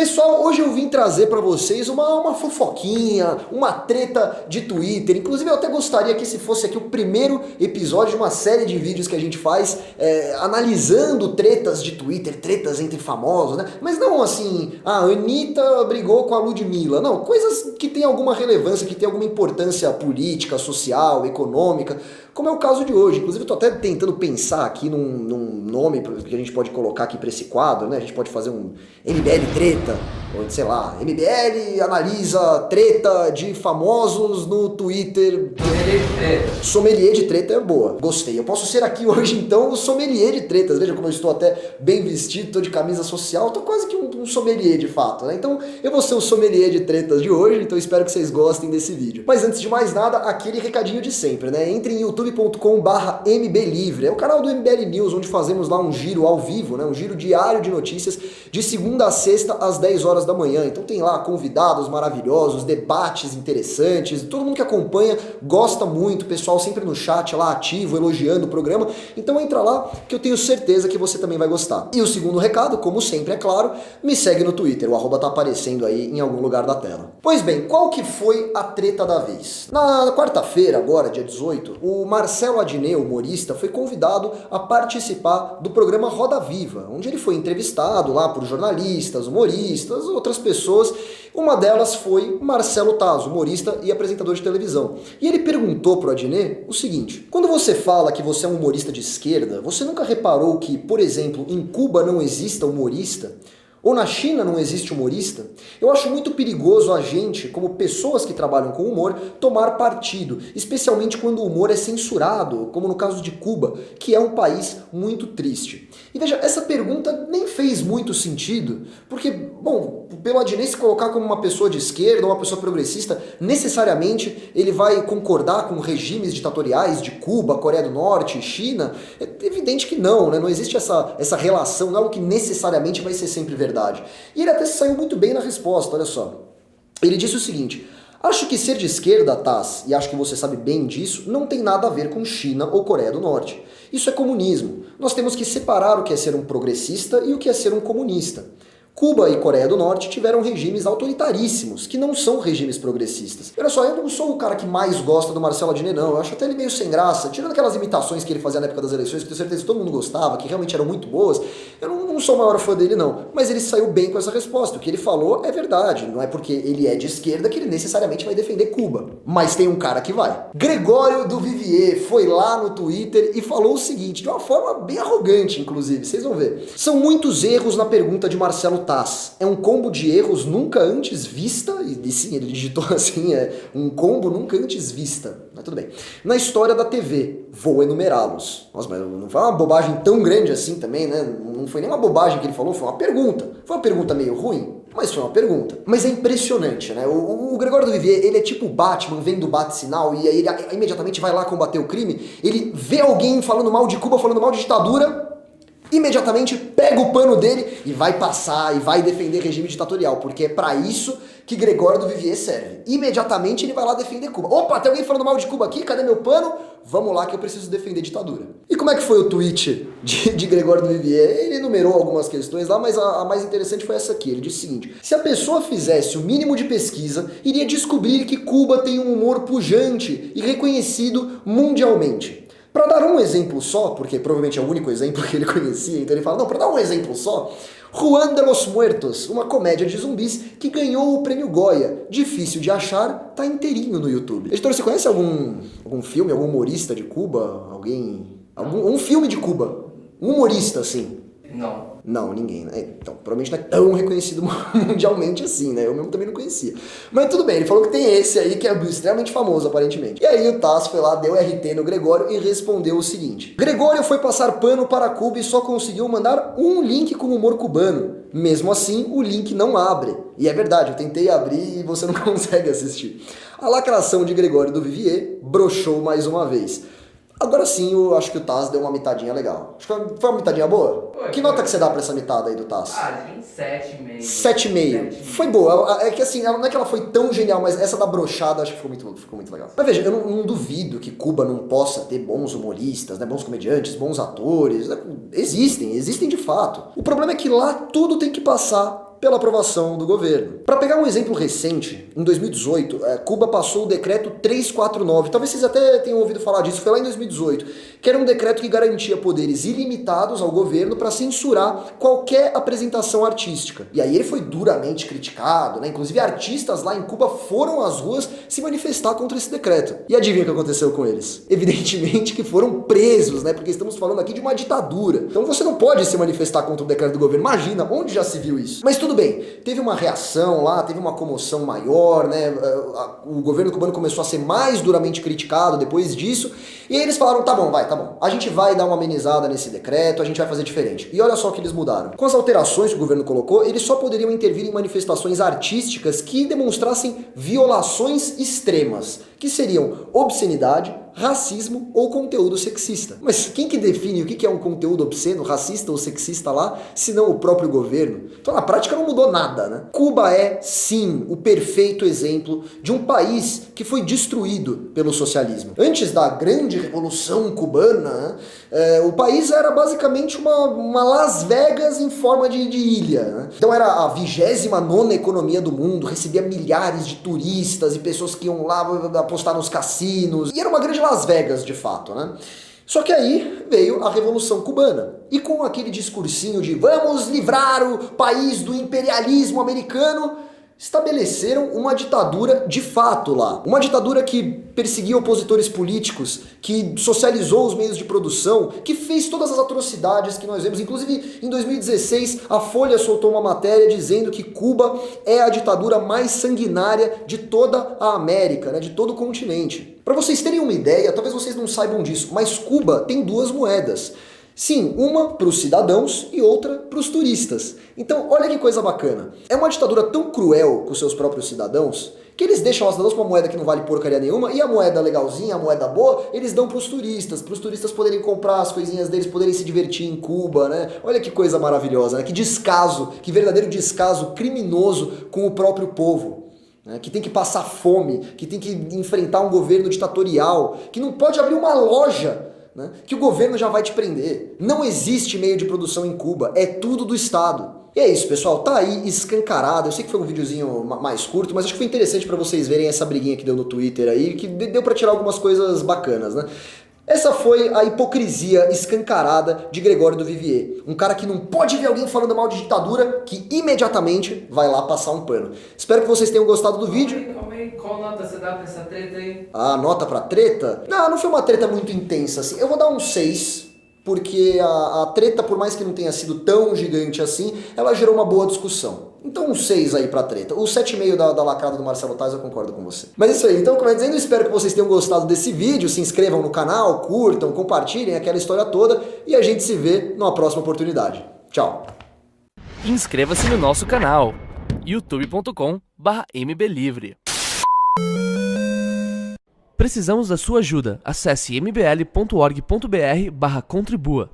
Pessoal, hoje eu vim trazer para vocês uma fofoquinha, uma treta de Twitter. Inclusive eu até gostaria que esse fosse aqui o primeiro episódio de uma série de vídeos que a gente faz analisando tretas de Twitter, tretas entre famosos, né? Mas não assim, a Anitta brigou com a Ludmilla. Não, coisas que têm alguma relevância, que têm alguma importância política, social, econômica, como é o caso de hoje. Inclusive eu tô até tentando pensar aqui num nome que a gente pode colocar aqui para esse quadro, né? A gente pode fazer um MBL treta, ou sei lá, MBL analisa treta de famosos no Twitter. Sommelier de treta. Sommelier de treta é boa, gostei. Eu posso ser aqui hoje então o sommelier de tretas. Veja como eu estou até bem vestido, tô de camisa social, tô quase que um sommelier de fato, né? Então eu vou ser o sommelier de tretas de hoje, então espero que vocês gostem desse vídeo. Mas antes de mais nada, aquele recadinho de sempre, né? Entre em youtube.com/mblivre, é o canal do MBL News, onde fazemos lá um giro ao vivo, né? Um giro diário de notícias, de segunda a sexta às 10 horas da manhã. Então tem lá convidados maravilhosos, debates interessantes, todo mundo que acompanha gosta muito, o pessoal sempre no chat lá ativo, elogiando o programa. Então entra lá que eu tenho certeza que você também vai gostar. E o segundo recado, como sempre, é claro, me segue no Twitter, o arroba tá aparecendo aí em algum lugar da tela. Pois bem, qual que foi a treta da vez? Na quarta-feira, agora, dia 18, o Marcelo Adnet, humorista, foi convidado a participar do programa Roda Viva, onde ele foi entrevistado lá por jornalistas, humoristas, outras pessoas. Uma delas foi Marcelo Taz, humorista e apresentador de televisão. E ele perguntou pro Adnet o seguinte: quando você fala que você é um humorista de esquerda, você nunca reparou que, por exemplo, em Cuba não exista humorista? Ou na China não existe humorista? Eu acho muito perigoso a gente, como pessoas que trabalham com humor, tomar partido, especialmente quando o humor é censurado, como no caso de Cuba, que é um país muito triste. E veja, essa pergunta nem fez muito sentido, porque, bom, pelo Adnet se colocar como uma pessoa de esquerda ou uma pessoa progressista, necessariamente ele vai concordar com regimes ditatoriais de Cuba, Coreia do Norte, China? É evidente que não, né? Não existe essa relação, não é algo que necessariamente vai ser sempre verdade. E ele até saiu muito bem na resposta, olha só. Ele disse o seguinte: acho que ser de esquerda, Taz, e acho que você sabe bem disso, não tem nada a ver com China ou Coreia do Norte. Isso é comunismo. Nós temos que separar o que é ser um progressista e o que é ser um comunista. Cuba e Coreia do Norte tiveram regimes autoritaríssimos, que não são regimes progressistas. Olha só, eu não sou o cara que mais gosta do Marcelo Adnet, não. Eu acho até ele meio sem graça. Tirando aquelas imitações que ele fazia na época das eleições, que eu tenho certeza que todo mundo gostava, que realmente eram muito boas, eu não sou o maior fã dele, não. Mas ele saiu bem com essa resposta. O que ele falou é verdade. Não é porque ele é de esquerda que ele necessariamente vai defender Cuba. Mas tem um cara que vai. Gregório do Vivier foi lá no Twitter e falou o seguinte, de uma forma bem arrogante, inclusive. Vocês vão ver. São muitos erros na pergunta de Marcelo Taz. É um combo de erros nunca antes vista, e sim, ele digitou assim, um combo nunca antes vista, mas tudo bem. Na história da TV, vou enumerá-los. Nossa, mas não foi uma bobagem tão grande assim também, né? Não foi nem uma bobagem que ele falou, foi uma pergunta. Foi uma pergunta meio ruim, mas foi uma pergunta. Mas é impressionante, né? O Gregório do Vivier, ele é tipo o Batman, vem do bate-sinal e aí ele imediatamente vai lá combater o crime. Ele vê alguém falando mal de Cuba, falando mal de ditadura, imediatamente pega o pano dele e vai passar e vai defender regime ditatorial, porque é pra isso que Gregório do Vivier serve. Imediatamente ele vai lá defender Cuba. Opa, tem alguém falando mal de Cuba aqui? Cadê meu pano? Vamos lá que eu preciso defender ditadura. E como é que foi o tweet de Gregório do Vivier? Ele enumerou algumas questões lá, mas a mais interessante foi essa aqui. Ele disse o seguinte: se a pessoa fizesse o mínimo de pesquisa, iria descobrir que Cuba tem um humor pujante e reconhecido mundialmente. Para dar um exemplo só, porque provavelmente é o único exemplo que ele conhecia, então ele fala, não, para dar um exemplo só, Juan de los Muertos, uma comédia de zumbis que ganhou o prêmio Goya. Difícil de achar, tá inteirinho no YouTube. Editor, você conhece algum filme, algum humorista de Cuba? Um filme de Cuba? Um humorista, assim? Não. Não, ninguém, né? Então, provavelmente não é tão reconhecido mundialmente assim, né? Eu mesmo também não conhecia. Mas tudo bem, ele falou que tem esse aí que é extremamente famoso, aparentemente. E aí o Taz foi lá, deu RT no Gregório e respondeu o seguinte: Gregório foi passar pano para Cuba e só conseguiu mandar um link com humor cubano. Mesmo assim, o link não abre. E é verdade, eu tentei abrir e você não consegue assistir. A lacração de Gregório do Vivier broxou mais uma vez. Agora sim, eu acho que o Taz deu uma mitadinha legal. Acho que foi uma mitadinha boa? Que nota que você dá pra essa mitada aí do Taz? Tem 7,5. 7,5. Foi boa. É que assim, não é que ela foi tão genial, mas essa da brochada acho que ficou muito legal. Mas veja, eu não duvido que Cuba não possa ter bons humoristas, né, bons comediantes, bons atores. Né? Existem de fato. O problema é que lá tudo tem que passar pela aprovação do governo. Para pegar um exemplo recente, em 2018, Cuba passou o decreto 349, talvez vocês até tenham ouvido falar disso, foi lá em 2018, que era um decreto que garantia poderes ilimitados ao governo para censurar qualquer apresentação artística. E aí ele foi duramente criticado, né? Inclusive artistas lá em Cuba foram às ruas se manifestar contra esse decreto. E adivinha o que aconteceu com eles? Evidentemente que foram presos, né? Porque estamos falando aqui de uma ditadura. Então você não pode se manifestar contra o decreto do governo. Imagina, onde já se viu isso? Mas tudo bem, teve uma reação lá, teve uma comoção maior, né? O governo cubano começou a ser mais duramente criticado depois disso, e aí eles falaram, tá bom, a gente vai dar uma amenizada nesse decreto, a gente vai fazer diferente. E olha só o que eles mudaram. Com as alterações que o governo colocou, eles só poderiam intervir em manifestações artísticas que demonstrassem violações extremas, que seriam obscenidade, racismo ou conteúdo sexista. Mas quem que define o que é um conteúdo obsceno, racista ou sexista lá, se não o próprio governo? Então na prática não mudou nada, né? Cuba é, sim, o perfeito exemplo de um país que foi destruído pelo socialismo. Antes da grande revolução cubana, o país era basicamente uma Las Vegas em forma de ilha, né? Então era a 29ª economia do mundo, recebia milhares de turistas e pessoas que iam lá apostar nos cassinos, e era uma grande Las Vegas, de fato, né? Só que aí veio a Revolução Cubana. E com aquele discursinho de vamos livrar o país do imperialismo americano, estabeleceram uma ditadura de fato lá. Uma ditadura que perseguia opositores políticos, que socializou os meios de produção, que fez todas as atrocidades que nós vemos. Inclusive, em 2016, a Folha soltou uma matéria dizendo que Cuba é a ditadura mais sanguinária de toda a América, né, de todo o continente. Para vocês terem uma ideia, talvez vocês não saibam disso, mas Cuba tem duas moedas. Sim, uma para os cidadãos e outra para os turistas. Então, olha que coisa bacana. É uma ditadura tão cruel com os seus próprios cidadãos que eles deixam os cidadãos com uma moeda que não vale porcaria nenhuma, e a moeda legalzinha, a moeda boa, eles dão para os turistas poderem comprar as coisinhas deles, poderem se divertir em Cuba, né? Olha que coisa maravilhosa, né? Que descaso, que verdadeiro descaso criminoso com o próprio povo. Que tem que passar fome, que tem que enfrentar um governo ditatorial, que não pode abrir uma loja, né, que o governo já vai te prender. Não existe meio de produção em Cuba, é tudo do Estado. E é isso, pessoal, tá aí escancarado. Eu sei que foi um videozinho mais curto, mas acho que foi interessante pra vocês verem essa briguinha que deu no Twitter aí, que deu pra tirar algumas coisas bacanas, né? Essa foi a hipocrisia escancarada de Gregório do Vivier. Um cara que não pode ver alguém falando mal de ditadura, que imediatamente vai lá passar um pano. Espero que vocês tenham gostado do vídeo. Calma aí. Qual nota você dá pra essa treta aí? A nota pra treta? Não foi uma treta muito intensa, assim. Eu vou dar um 6, porque a treta, por mais que não tenha sido tão gigante assim, ela gerou uma boa discussão. Então um 6 aí pra treta. O 7,5 da lacrada do Marcelo Tais eu concordo com você. Mas isso aí, então como eu dizendo, eu espero que vocês tenham gostado desse vídeo, se inscrevam no canal, curtam, compartilhem aquela história toda e a gente se vê numa próxima oportunidade. Tchau! Inscreva-se no nosso canal youtube.com/mblivre. Precisamos da sua ajuda. Acesse mbl.org.br/contribua.